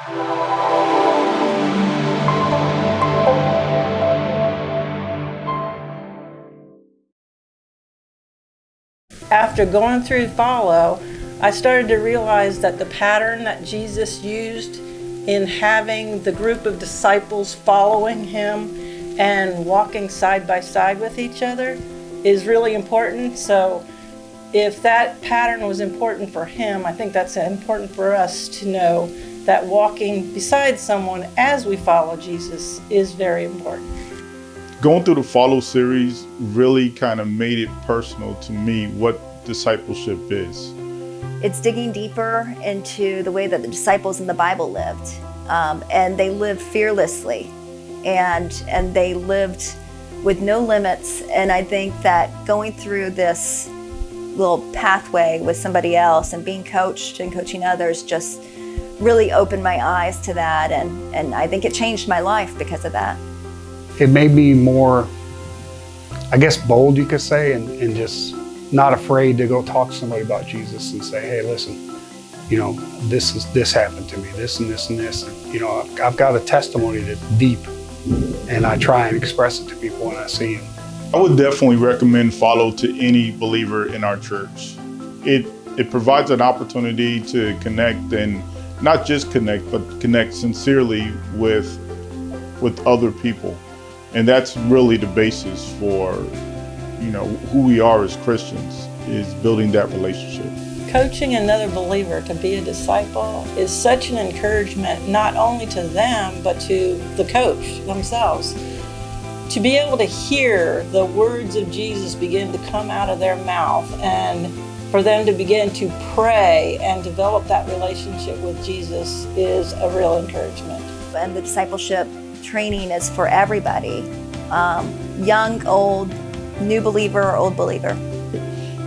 After going through Follow, I started to realize that the pattern that Jesus used in having the group of disciples following him and walking side by side with each other is really important. So if that pattern was important for him, I think that's important for us to know that walking beside someone as we follow Jesus is very important. Going through the Follow series really kind of made it personal to me what discipleship is. It's digging deeper into the way that the disciples in the Bible lived. And they lived fearlessly, and they lived with no limits. And I think that going through this little pathway with somebody else and being coached and coaching others just really opened my eyes to that. And I think it changed my life because of that. It made me more, I guess, bold, you could say, and just not afraid to go talk to somebody about Jesus and say, hey, listen, you know, this happened to me, this and this and this. And, you know, I've got a testimony that's deep, and I try and express it to people when I see them. I would definitely recommend Follow to any believer in our church. It provides an opportunity to connect, and not just connect, but connect sincerely with other people. And that's really the basis for, you know, who we are as Christians, is building that relationship. Coaching another believer to be a disciple is such an encouragement, not only to them, but to the coach themselves. To be able to hear the words of Jesus begin to come out of their mouth, and for them to begin to pray and develop that relationship with Jesus is a real encouragement. And the discipleship training is for everybody, young, old, new believer, old believer.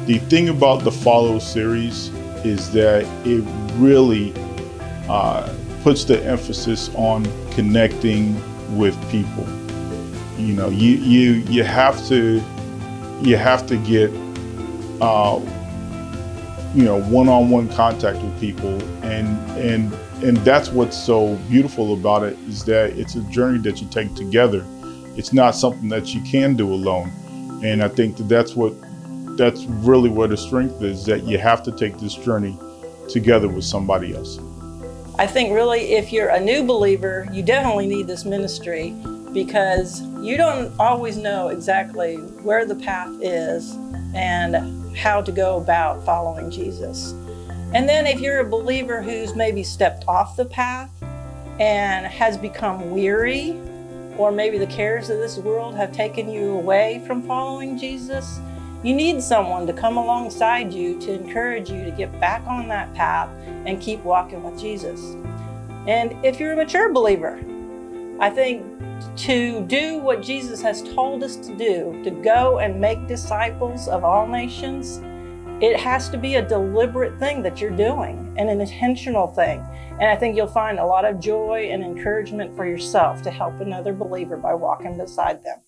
The thing about the Follow series is that it really puts the emphasis on connecting with people. You know, you have to get you know, one-on-one contact with people, and that's what's so beautiful about it, is that it's a journey that you take together. It's not something that you can do alone, and I think that's really where the strength is, that you have to take this journey together with somebody else. I think really if you're a new believer, you definitely need this ministry, because you don't always know exactly where the path is and how to go about following Jesus. And then if you're a believer who's maybe stepped off the path and has become weary, or maybe the cares of this world have taken you away from following Jesus, you need someone to come alongside you to encourage you to get back on that path and keep walking with Jesus. And if you're a mature believer, I think to do what Jesus has told us to do, to go and make disciples of all nations, it has to be a deliberate thing that you're doing, and an intentional thing. And I think you'll find a lot of joy and encouragement for yourself to help another believer by walking beside them.